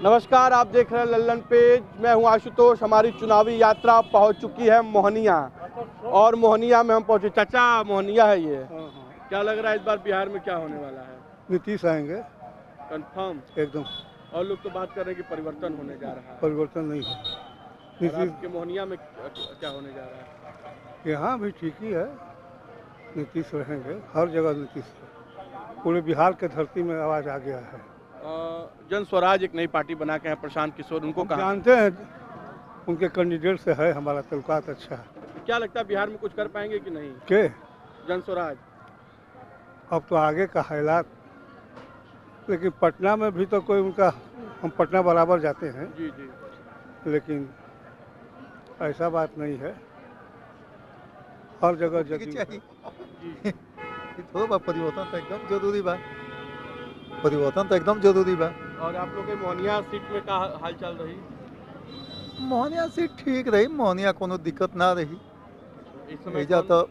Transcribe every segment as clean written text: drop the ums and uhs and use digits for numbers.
नमस्कार, आप देख रहे हैं लल्लन पेज। मैं हूं आशुतोष। हमारी चुनावी यात्रा पहुंच चुकी है मोहनिया, और मोहनिया में हम पहुंचे। चाचा, मोहनिया है ये। क्या लग रहा है इस बार बिहार में क्या होने वाला है? नीतीश आएंगे कंफर्म एकदम। और लोग तो बात कर रहे हैं कि परिवर्तन होने जा रहा है। परिवर्तन नहीं है। नीतीश के मोहनिया में क्या होने जा रहा है? यहाँ भी ठीक ही है, नीतीश रहेंगे। हर जगह नीतीश है। पूरे बिहार के धरती में आवाज आ गया है। जन स्वराज एक नई पार्टी बना के हैं, प्रशांत किशोर, उनको कहा जानते हैं, उनके कैंडिडेट से है हमारा तल्लुकात अच्छा है। क्या लगता है बिहार में कुछ कर पाएंगे कि नहीं के जन स्वराज? अब तो आगे का हालात, लेकिन पटना में भी तो कोई उनका, हम पटना बराबर जाते हैं जी जी, लेकिन ऐसा बात नहीं है। हर जगह जगह परिवर्तन तो एकदम जरूरी बा। परिवर्तन तो एकदम जरूरी बा। और आप लोग के मोहनिया सीट में का हाल चल रही? मोहनिया सीट ठीक रही, मोहनिया कोनो दिक्कत ना रही। इस समय एजा तो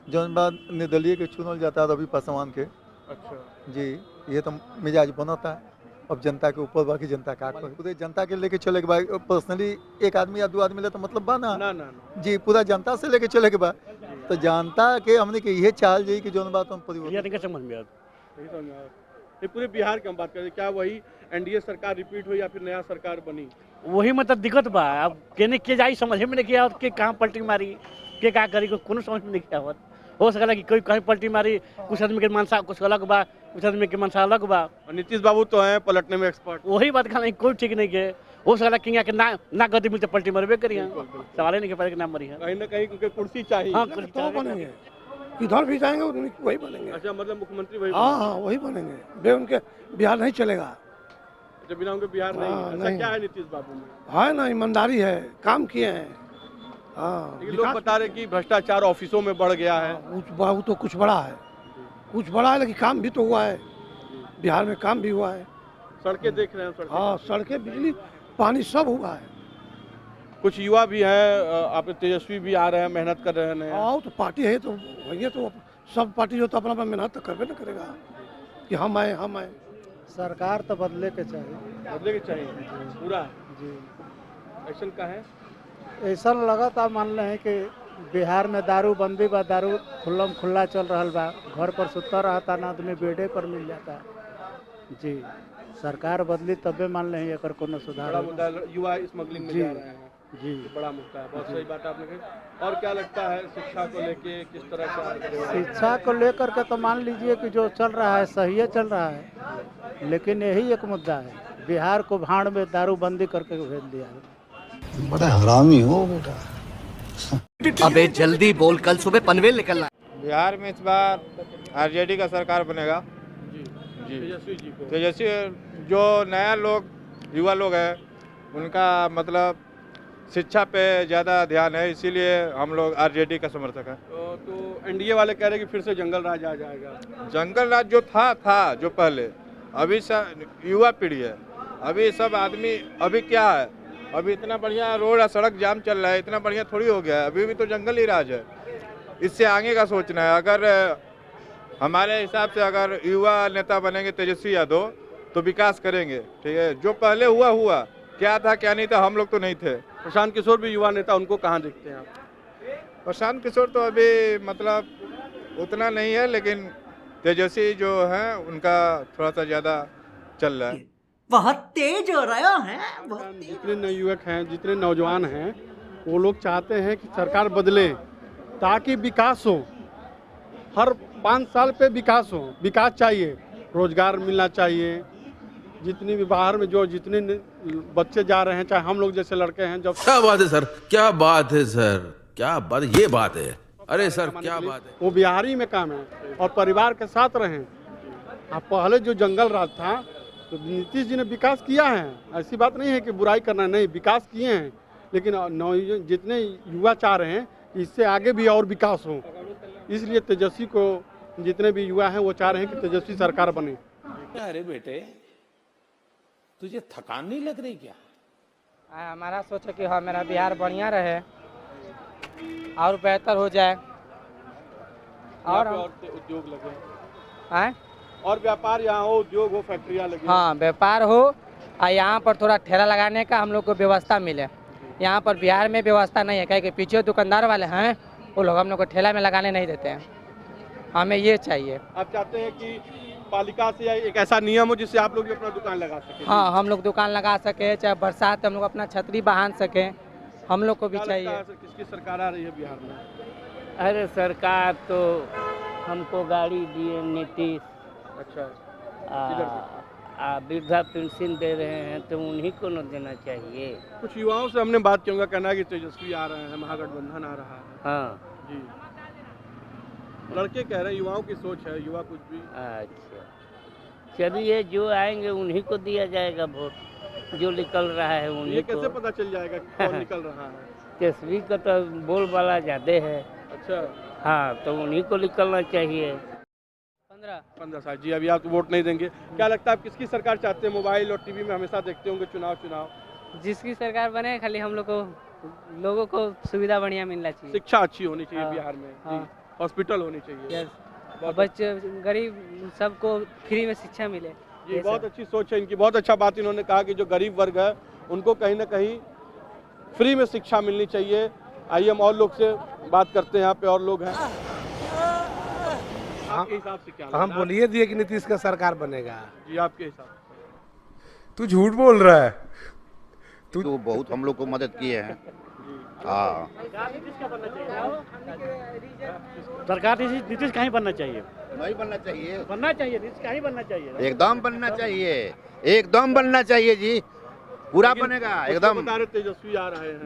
जौन बात निर्दलीय के चुनल जाता है रवि पासवान के। अच्छा जी, ये तो मिजाज बनता है। अब जनता के ऊपर बाकी जनता का पूरे जनता के लेके चले के बाद पर्सनली एक आदमी या दो आदमी ले तो मतलब बा ना ना जी, पूरा जनता से लेके चले के बाद तो जनता के हमने के ये चाल जाई कि जौन बात हम परिवर्तन समझ में ये पूरे बिहार की हम बात करें, क्या वही एनडीए सरकार रिपीट हुई या फिर नया सरकार बनी? वही मतलब दिक्कत बा। अब केने के जाई समझ में नहीं किया के कहाँ पलटी मारी, के का करी को कोनो समझ में नहीं किया। हो सकला कि कोई कहीं पलटी मारी, कुछ आदमी के मनसा कुछ अलग बा, कुछ आदमी के मनसा अलग बा। और नीतीश बाबू तो हैं पलटने में एक्सपर्ट। वही बात खाना कोई ठीक नहीं के। हो सकला कि के ना गति मिलते पलटी मरबे करिए। सवाल ही नहीं के पड़े कि ना मरी है। कहीं ना कहीं क्योंकि कुर्सी चाहिए। हाँ, तो बनेंगे, इधर भी जाएंगे वही बनेंगे। अच्छा, मतलब मुख्यमंत्री वही? हाँ, वही बनेंगे। बे उनके बिहार नहीं चलेगा। जब बिना उनके बिहार नहीं। हाँ, अच्छा, नहीं। क्या है नीतीश बाबू में? है ना, ईमानदारी है, काम किए हैं। हाँ, लेकिन लोग बता रहे कि भ्रष्टाचार ऑफिसों में बढ़ गया है। वो तो कुछ बड़ा है, कुछ बड़ा है, लेकिन काम भी तो हुआ है। बिहार में काम भी हुआ है। सड़कें देख रहे हैं, सड़कें। हाँ, सड़कें, बिजली, पानी सब हुआ है। कुछ युवा भी है, आप तेजस्वी भी आ रहे हैं, मेहनत कर रहे हैं। आओ तो पार्टी है तो वही तो सब पार्टी जो तो अपना मेहनत तो करबे न करेगा कि हम आए। सरकार तो बदले के चाहिए, बदले के चाहिए पूरा जी। एक्शन का है। ऐसा लगातार मान रहे हैं कि बिहार में दारू बंदी बा, दारू खुला चल रहा बा। घर पर सुता रहता ना आदमी बेडे पर मिल जाता जी। सरकार बदली तबे मान रहे हैं एकर कोनो सुधार। बड़ा मुद्दा युवा स्मगलिंग में जी, जा रहे हैं जी, बड़ा मुद्दा है। बहुत सही बात आपने कही। और क्या लगता है शिक्षा को लेके किस तरह का? शिक्षा को लेकर के तो मान लीजिए कि जो चल रहा है सही है, चल रहा है, लेकिन यही एक मुद्दा है, बिहार को भाड़ में दारू बंदी करके भेज दिया है। बड़ा हरामी हो बेटा। अबे जल्दी बोल, कल सुबह पनवेल निकलना। बिहार में इस बार आरजेडी का सरकार बनेगा जी। तेजस्वी जो नया लोग, युवा लोग हैं, उनका मतलब शिक्षा पे ज़्यादा ध्यान है, इसीलिए हम लोग आरजेडी का समर्थक है। तो एनडीए वाले कह रहे हैं कि फिर से जंगल राज आ जाएगा। जंगल राज जो था जो पहले, अभी सब युवा पीढ़ी है। अभी सब आदमी, अभी क्या है, अभी इतना बढ़िया रोड और सड़क जाम चल रहा है, इतना बढ़िया थोड़ी हो गया है। अभी भी तो जंगल ही राज है। इससे आगे का सोचना है। अगर हमारे हिसाब से अगर युवा नेता बनेंगे तेजस्वी यादव तो विकास करेंगे। ठीक है, जो पहले हुआ क्या था क्या नहीं था, हम लोग तो नहीं थे। प्रशांत किशोर भी युवा नेता, उनको कहाँ देखते हैं आप? प्रशांत किशोर तो अभी मतलब उतना नहीं है, लेकिन तेजस्वी जो है उनका थोड़ा सा ज़्यादा चल रहा है। बहुत तेज हो रहा है। जितने नवयुवक हैं, जितने नौजवान हैं, वो लोग चाहते हैं कि सरकार बदले ताकि विकास हो। हर 5 साल पे विकास हो। विकास चाहिए, रोजगार मिलना चाहिए। जितनी भी बाहर में जो जितने बच्चे जा रहे हैं, चाहे हम लोग जैसे लड़के हैं, जब क्या बात है सर, क्या बात है सर, क्या बात, ये बात है। अरे सर क्या बात है। वो बिहारी में काम है और परिवार के साथ रहें। अब पहले जो जंगल राज था तो नीतीश जी ने विकास किया है, ऐसी बात नहीं है कि बुराई करना, नहीं, विकास किए हैं। लेकिन जितने युवा चाह रहे हैं कि इससे आगे भी और विकास हो, इसलिए तेजस्वी को, जितने भी युवा हैं वो चाह रहे हैं कि तेजस्वी सरकार बने। अरे बेटे, तुझे थकान नहीं लग रही क्या? हमारा सोच है कि हाँ, मेरा बिहार बढ़िया रहे और बेहतर हो जाए और उद्योग लगे, आए और व्यापार यहाँ हो, उद्योग हो, फैक्ट्रियाँ लगी। हाँ, व्यापार हो और यहाँ पर थोड़ा ठेला लगाने का हम लोग को व्यवस्था मिले। यहाँ पर बिहार में व्यवस्था नहीं है, क्या पीछे दुकानदार वाले हैं वो लोग हम लोग को ठेला में लगाने नहीं देते हैं। हमें ये चाहिए। आप चाहते हैं कि पालिका से एक ऐसा नियम हो जिससे आप लोग भी अपना दुकान लगा सकें? हाँ, हम लोग दुकान लगा सके, चाहे बरसात हम लोग अपना छतरी बांध सके, हम लोग को भी चाहिए। किसकी सरकार आ रही है बिहार में? अरे सरकार तो हमको गाड़ी दिए नीतीश, अच्छा, वृद्धा पेंशन दे रहे हैं तो उन्हीं को न देना चाहिए। कुछ युवाओं से हमने बात की, उनका कहना है कि तेजस्वी आ रहे हैं, महागठबंधन आ रहा है। हाँ जी, लड़के कह रहे हैं, युवाओं की सोच है, युवा कुछ भी। अच्छा, चलिए जो आएंगे उन्हीं को दिया जाएगा वोट, जो निकल रहा है उन्हीं ये को। कैसे पता चल जाएगा कि कौन निकल रहा है? तेजस्वी का तो बोल बाला ज्यादा है। अच्छा, हाँ, तो उन्हीं को निकलना चाहिए। 15 साल। जी, अभी आप वोट नहीं देंगे, क्या लगता है आप किसकी सरकार चाहते हैं? मोबाइल और टीवी में हमेशा देखते होंगे चुनाव। जिसकी सरकार बने, खाली हम लोगों को सुविधा बढ़िया मिलना चाहिए। शिक्षा अच्छी होनी चाहिए बिहार में। हाँ। हॉस्पिटल होनी चाहिए। बच्चे गरीब सबको फ्री में शिक्षा मिले। जी, बहुत अच्छी सोच है इनकी। बहुत अच्छा बात इन्होंने कहा कि जो गरीब वर्ग है उनको कहीं ना कहीं फ्री में शिक्षा मिलनी चाहिए। आइए हम और लोग से बात करते हैं, यहाँ पे और लोग हैं। आपके हिसाब से क्या? हम बोलिए दिए कि नीतीश का सरकार बनेगा। जी, आपके हिसाब से? तू झूठ बोल रहा है। तो बहुत हम लोग को मदद किए हैं। हाँ, सरकार नीतीश का ही बनना चाहिए। नहीं बनना चाहिए, बनना चाहिए, नीतीश का ही बनना चाहिए। एकदम बनना चाहिए, एकदम बनना चाहिए जी, पूरा बनेगा एकदम। तेजस्वी आ रहे हैं।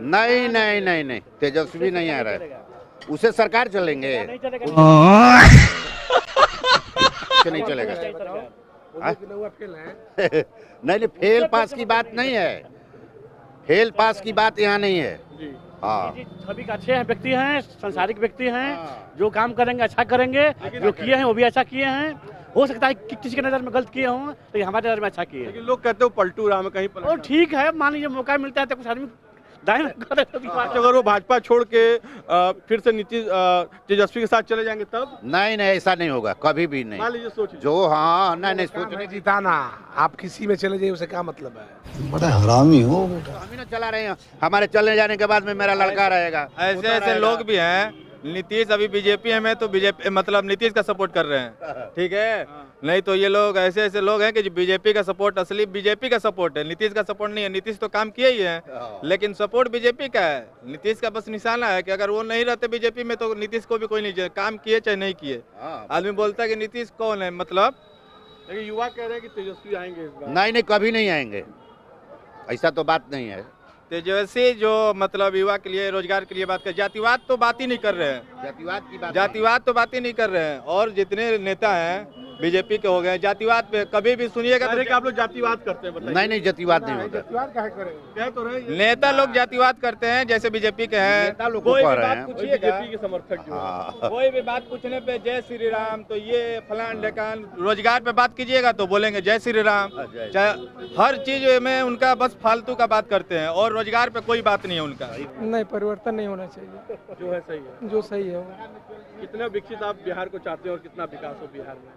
नहीं, तेजस्वी नहीं आ रहा है, उसे सरकार चलेंगे, नहीं चलेगा। नहीं, फेल पास की बात नहीं है, फेल पास की बात यहाँ नहीं है। हाँ, सभी का अच्छे व्यक्ति हैं, संसारिक व्यक्ति हैं, जो काम करेंगे अच्छा करेंगे, जो किए हैं वो भी अच्छा किए हैं। हो सकता है कि किसी की नज़र में गलत किए हों, लेकिन हमारे नज़र में अच्छा किए। लेकिन लोग कहते हो पलटू राम कहीं और ठीक है, मान लीजिए मौका मिलता है तो कुछ आदमी दाएं अगर वो भाजपा छोड़ के फिर से नीतीश तेजस्वी के साथ चले जाएंगे तब? नहीं, ऐसा नहीं होगा, कभी भी नहीं। मान लीजिए सोच जो हाँ, नहीं सोच जिताना, आप किसी में चले जाइए उसे क्या मतलब है? बड़ा हरामी हो बेटा। हम ही ना चला रहे हैं, हमारे चले जाने के बाद में मेरा लड़का रहेगा। ऐसे लोग भी हैं। नीतीश अभी बीजेपी में तो बीजेपी मतलब नीतीश का सपोर्ट कर रहे हैं, ठीक है। नहीं तो ये लोग ऐसे लोग हैं कि जो बीजेपी का सपोर्ट, असली बीजेपी का सपोर्ट है, नीतीश का सपोर्ट नहीं है। नीतीश तो काम किए ही है, लेकिन सपोर्ट बीजेपी का है। नीतीश का बस निशाना है कि अगर वो नहीं रहते बीजेपी में तो नीतीश को भी कोई नहीं, काम किए चाहे नहीं किए। आदमी बोलता है कि नीतीश कौन है, मतलब। लेकिन युवा कह रहे हैं कि तेजस्वी आएंगे इस बार। नहीं, कभी नहीं आएंगे, ऐसा तो बात नहीं है। तेजस्वी जो मतलब युवा के लिए, रोजगार के लिए बात कर, जातिवाद तो बात ही नहीं कर रहे हैं। जातिवाद तो बात ही नहीं कर रहे हैं। और जितने नेता हैं बीजेपी के हो गए, जातिवाद पे कभी भी सुनिएगा तो आप लोग जातिवाद करते हैं? बताइए। नहीं, जातिवाद नहीं होता। कह तो रहे नेता लोग जातिवाद करते हैं, जैसे बीजेपी के हैं। कोई भी बात पूछिएगा, बीजेपी के समर्थक जो कोई भी बात पूछने पे जय श्री राम, तो ये फलान ढकान। रोजगार पे बात कीजिएगा तो बोलेंगे जय श्री राम। चाहे हर चीज में उनका बस फालतू का बात करते हैं, और रोजगार पे कोई बात नहीं है उनका। नहीं, परिवर्तन नहीं होना चाहिए, जो है सही है, जो सही है। कितना विकसित आप बिहार को चाहते हैं और कितना विकास हो बिहार में?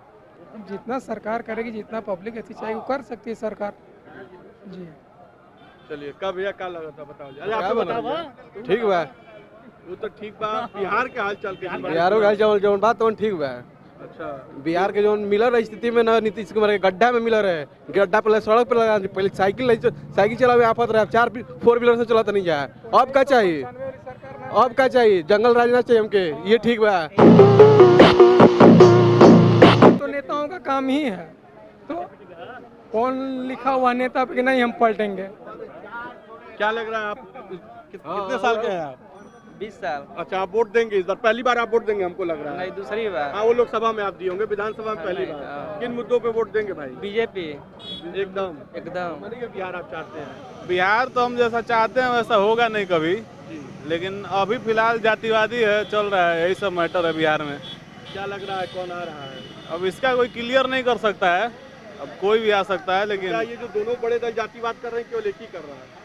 जितना सरकार करेगी, जितना पब्लिक ऐसी चाहिए वो कर सकती है सरकार। जी, चलिए, कब या क्या लगा था बताओ? अरे आप बताओ। ठीक बा, वो तो ठीक बा। बिहार के हाल चाल के बिहार का जो बात तो ठीक बा। अच्छा, बिहार के जो मिलर स्थिति में ना नीतीश कुमार के गड्ढा में मिलर है, गड्ढा पहले सड़क पर लगा, पहले साइकिल चलावे आफत रहे, 4 व्हीलर से चलाता नहीं जाए। अब क्या चाहिए? अब क्या चाहिए? जंगल राज ना चाहिए हमके, ये ठीक बा। तो नेताओं का काम ही है, तो कौन लिखा हुआ नेता पे नहीं हम पलटेंगे। क्या लग रहा है आप कितने साल के हैं आप? 20 साल। अच्छा, आप वोट देंगे इस बार? पहली बार आप वोट देंगे हमको लग रहा है। नहीं, दूसरी बार। हाँ, वो लोकसभा में आप दिए होंगे, विधानसभा में पहली बार। किन मुद्दों पे वोट देंगे भाई? बीजेपी। एकदम बिहार आप चाहते हैं? बिहार तो हम जैसा चाहते हैं वैसा होगा नहीं कभी, लेकिन अभी फिलहाल जातिवादी है, चल रहा है, यही सब मैटर है बिहार में। क्या लग रहा है कौन आ रहा है? अब इसका कोई क्लियर नहीं कर सकता है, अब कोई भी आ सकता है, लेकिन ये जो दोनों बड़े दल जातिवाद कर रहे हैं केवल एक ही कर रहा है?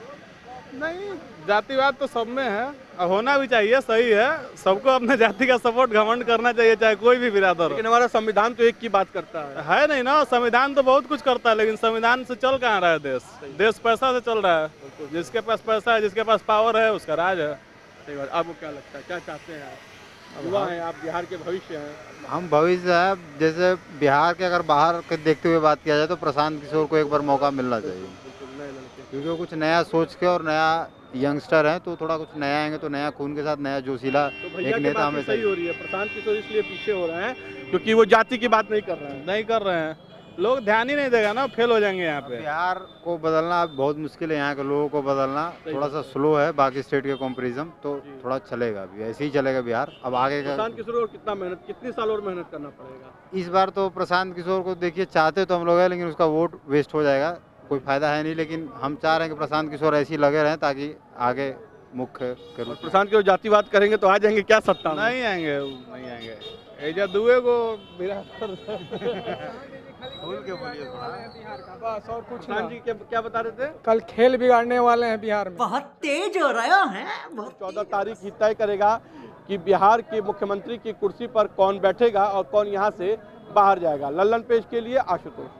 नहीं, जातिवाद तो सब में है और होना भी चाहिए, सही है। सबको अपने जाति का सपोर्ट घमंड करना चाहिए, चाहे कोई भी बिरादर हो। लेकिन हमारा संविधान तो एक की बात करता है नहीं ना, संविधान तो बहुत कुछ करता है, लेकिन संविधान से चल कहाँ रहा है देश? देश पैसा से चल रहा है। जिसके पास पैसा है, जिसके पास पावर है, उसका राज है। सही बात। आपको क्या लगता है, क्या चाहते हैं आप? युवा हैं आप, बिहार के भविष्य हैं। हम भविष्य है, जैसे बिहार के अगर बाहर के देखते हुए बात किया जाए तो प्रशांत किशोर को एक बार मौका मिलना चाहिए, क्योंकि वो कुछ नया सोच के और नया यंगस्टर हैं, तो थोड़ा कुछ नया आएंगे तो नया खून के साथ नया जोशीला एक नेता हमें सही हो रही है। प्रशांत किशोर इसलिए पीछे हो रहे हैं क्योंकि वो जाति की बात नहीं कर रहे हैं। लोग ध्यान ही नहीं देगा ना, फेल हो जाएंगे यहाँ पे। बिहार को बदलना बहुत मुश्किल है, यहाँ के लोगों को बदलना थोड़ा सा स्लो है बाकी स्टेट के कंपैरिजन, तो थोड़ा चलेगा अभी, ऐसे ही चलेगा बिहार। अब आगे का प्रशांत किशोर को कितने साल और मेहनत करना पड़ेगा? इस बार तो प्रशांत किशोर को देखिए, चाहते तो हम लोग हैं, लेकिन उसका वोट वेस्ट हो जाएगा, कोई फायदा है नहीं। लेकिन हम चाह रहे हैं कि प्रशांत किशोर ऐसे ही लगे रहें ताकि आगे मुख्य करूँ। प्रशांत किशोर जातिवाद करेंगे तो आ जाएंगे क्या सत्ता में? नहीं आएंगे। एजा दुए को भूल के बोलिए थोड़ा। बस और कुछ जी क्या बता रहे थे? कल खेल बिगाड़ने वाले हैं बिहार में। बहुत तेज हो रहे हैं। 14 तारीख ही तय करेगा कि बिहार के मुख्यमंत्री की कुर्सी पर कौन बैठेगा और कौन यहाँ से बाहर जाएगा। लल्लन पेश के लिए आशुतोष।